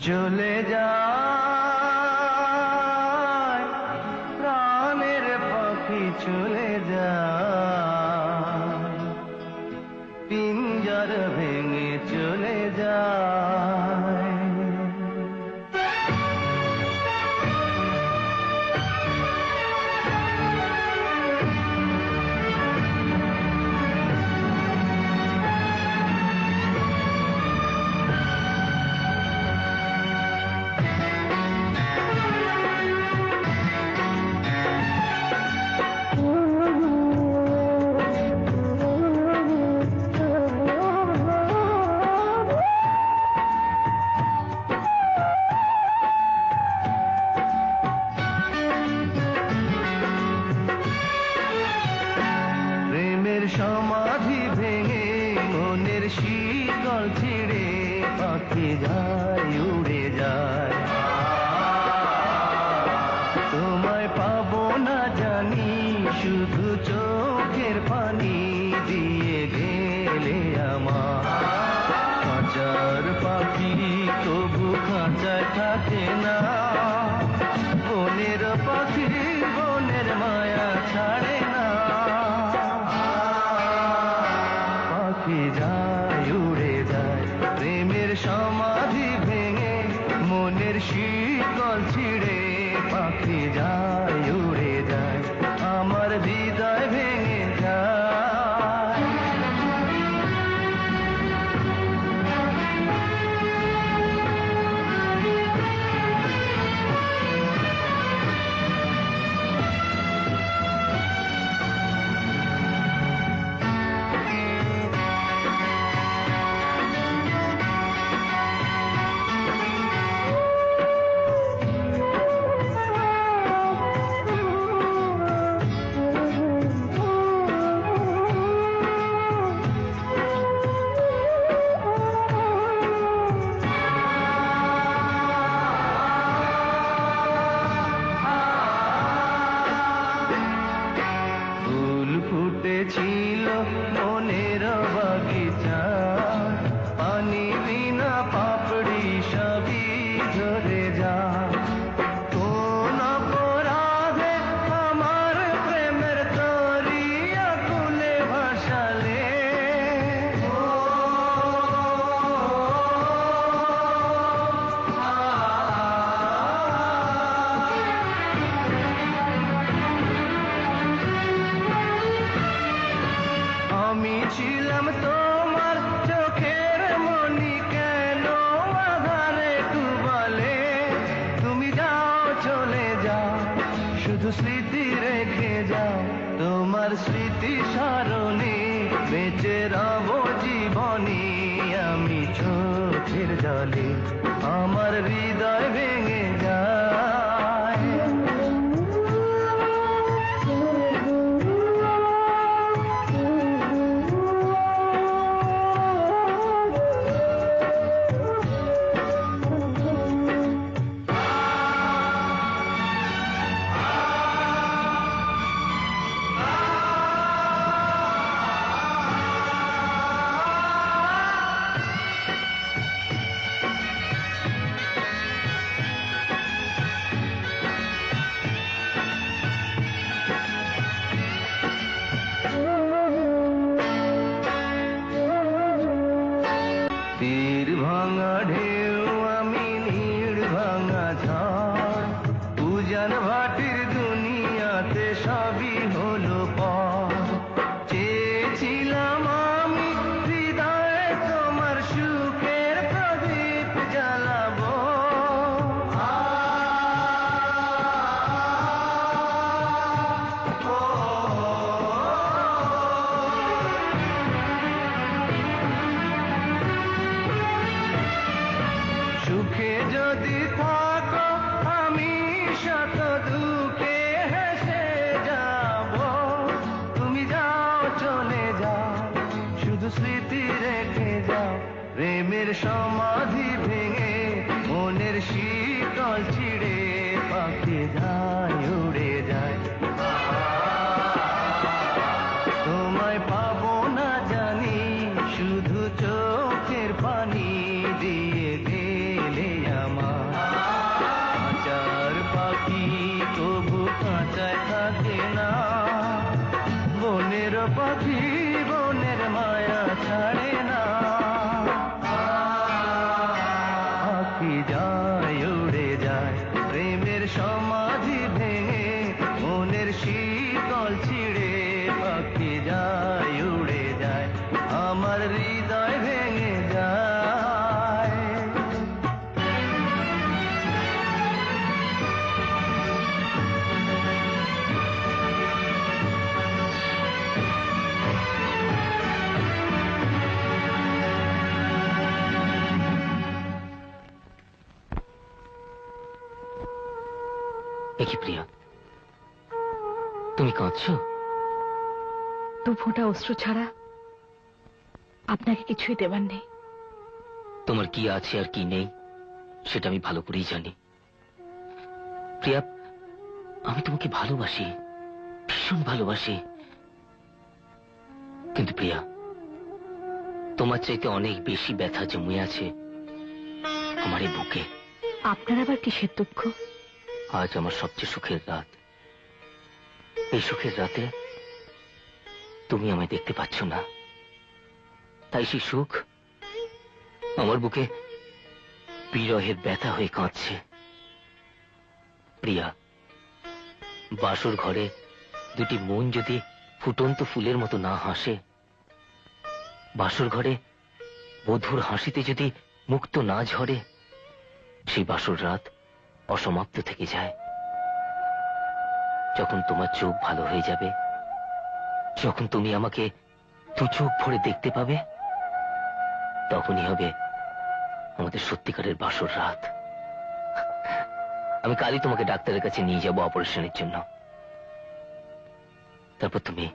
চলে যায় প্রাণের পাখি চলে যায়, পিঞ্জর ভেঙে চলে যায়। সমাধি ভেঙে মনের শীতল ছিঁড়ে পাখি যায় উড়ে যায়। তোমায় পাবো না জানি শুধু চোখের পানি দিয়ে গেলে আমার। খাঁচার পাখি তবু খাঁচায় থাকে না, বনের পাখি বনের মায়া ছাড়ে না। পাখি যায় উড়ে যায় প্রেমের সমাধি ভেঙে মনের শীতল ছিঁড়ে পাখি যায় উড়ে যায়, আমার হৃদয় ভেঙে যায়। ছিল মনের বাগিচা, পানি বিনা পাপড়ি সবই ঝরে যা। কোন অপরাধে আমার প্রেমের তরি আকুলে ভাসালে, আমি ছিলাম তোমার চোখের মনি, কেন আধারে ডুবালে। তুমি যাও চলে যাও শুধু স্মৃতি রেখে যাও, তোমার স্মৃতি স্মরণে বেঁচে রব জীবনে। আমি চোখের জলে আমার হৃদয় ভেঙে যায়। তীর ভাঙা ঢেউ আমি নীড় ভাঙা ঝড়, উজান ভাটির দুনিয়াতে সবই হলো পর। চেয়েছিলাম আমি হৃদয়ে তোমার সুখের প্রদীপ জ্বালাবো, সুখে যদি থাকো আমি শত দুঃখে হেসে যাব। তুমি যাও চলে যাও শুধু স্মৃতি রেখে যাও, প্রেমের সমাধি ভেঙে মনের শীতল ছিঁড়ে পাখি যায় উড়ে যায়। তোমায় পাবো না জানি শুধু চোখের পানি দিয়ে গেলে আমার। পাখি বনের মায়া ছাড়ে না। পাখি যায় উড়ে যায় প্রেমের সমাধি ভেঙে, মনের শীতল ছিঁড়ে। পাখি যায় উড়ে যায়, আমার হৃদয় ভেঙে যায়। কি প্রিয়া, তুমি কাঁদছো? দু ফোঁটা অশ্রু ছাড়া আপনাকে কিছুই দেবার নেই। তোমার কি আছে আর কি নেই সেটা আমি ভালো করেই জানি প্রিয়া। আমি তোমাকে ভালোবাসি, ভীষণ ভালোবাসি। কিন্তু প্রিয়া, তোমার চাইতে অনেক বেশি ব্যথা জমে আছে আমার এই বুকে। আপনার আবার কিসের দুঃখ? আজ আমার সবচেয়ে সুখের রাত। এই সুখের রাতে তুমি আমায় দেখতে পাচ্ছ না, তাই সেই সুখ আমার বুকে বিরহের ব্যথা হয়ে কাঁদছে। প্রিয়া, বাসর ঘরে দুটি মন যদি ফুটন্ত ফুলের মতো না হাসে, বাসর ঘরে বধুর হাসিতে যদি মুক্ত না ঝরে, সেই বাসর রাত অসমাপ্ত থেকে যায়। যখন তোমার চোখ ভালো হয়ে যাবে, যখন তুমি আমাকে দু চোখ ভরে দেখতে পাবে, তখনই হবে আমাদের সত্যিকারের বাসর রাত। আমি কালই তোমাকে ডাক্তারের কাছে নিয়ে যাব অপারেশনের জন্য। তারপর তুমি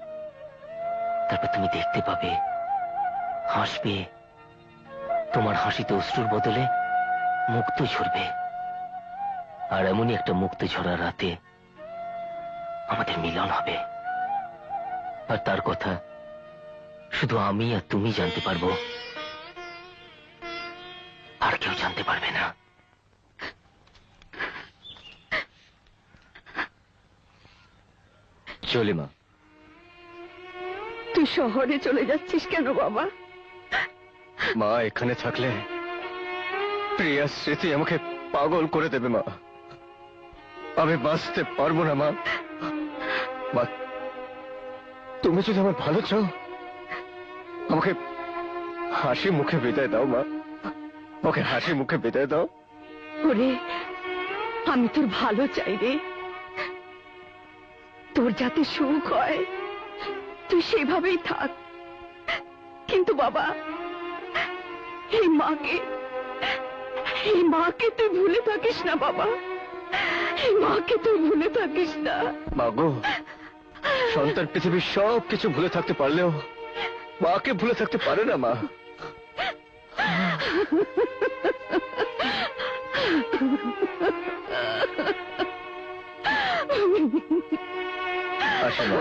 দেখতে পাবে, হাসবে। তোমার হাসিতে অশ্রুর বদলে মুক্ত ঝরবে। আর এমনই একটা মুক্ত ঝরা রাতে আমাদের মিলন হবে। আর তার কথা শুধু আমি আর তুমি জানতে পারবো, আর কেউ জানতে পারবে না। চলে মা। তুই শহরে চলে যাচ্ছিস কেন বাবা? মা, এখানে থাকলে প্রিয়ার স্মৃতি আমাকে পাগল করে দেবে মা। আমি বাঁচতে পারবো না মা। মা, তুমি যদি আমার ভালো চাও, আমাকে হাসি মুখে বিদায় দাও মা। ওকে হাসি মুখে বিদায় দাও। ওরে, আমি তোর ভালো চাই রে। তোর যাতে সুখ হয় তুই সেভাবেই থাক। কিন্তু বাবা, এই মাকে তুই ভুলে থাকিস না বাবা। এই মাকে তুই ভুলে থাকিস না। মা গো, সন্তান পৃথিবীর সব কিছু ভুলে থাকতে পারলেও মাকে ভুলে থাকতে পারে না মা। আসো মা।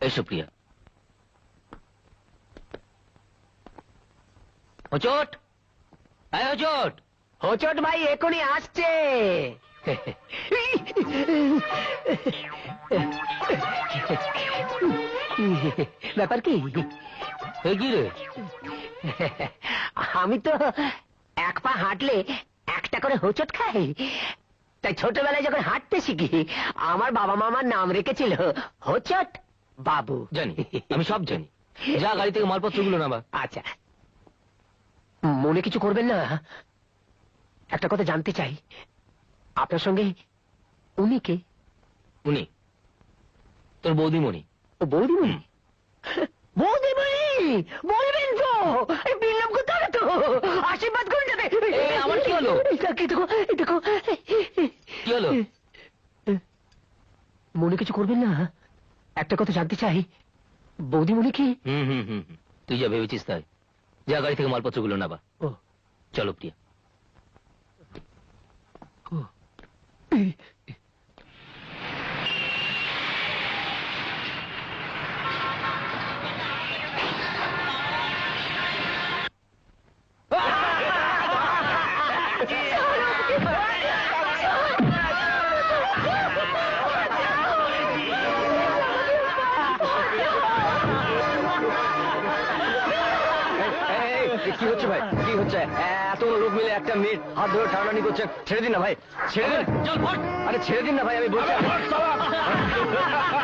এসো প্রিয়া। হোচট, হোচট। হোচট ভাই এখনই আসছে। ব্যাপার কি? কি রে? আমি তো এক পা হাঁটলে একটা করে হোঁচট খাই। তাই ছোটবেলায় যখন হাঁটতে শিখি, আমার বাবা মামার নাম রেখেছিল হোঁচট বাবু। জানি, আমি সব জানি। যা, গাড়ি থেকে মালপত্রগুলো নামা। আচ্ছা, মনে কিছু করবেন না। একটা কথা জানতে চাই, আপনার সঙ্গে উনি কে? উনি তোর বৌদিমণি। ও বৌদিমণি? বৌদিমণি বলবেন তো, বিল্লম করতে হবে তো। আশীর্বাদ করুন যাবে। আমার কি হলো? দেখো কি হলো? মনে কিছু করবেন না। একটা কথা জানতে চাই, বৌদিমণি কি? তুই যা ভেবেছিস তাই। যা, গাড়ি থেকে মালপত্রগুলো নাবা। ও, চলো প্রিয়া। কি হচ্ছে ভাই, কি হচ্ছে? এত লোক মিলে একটা মেয়ের হাত ধরে টানাটানি করছে, ছেড়ে দিন না ভাই, ছেড়ে দিন। আরে ছেড়ে দিন না ভাই, আমি বলছি।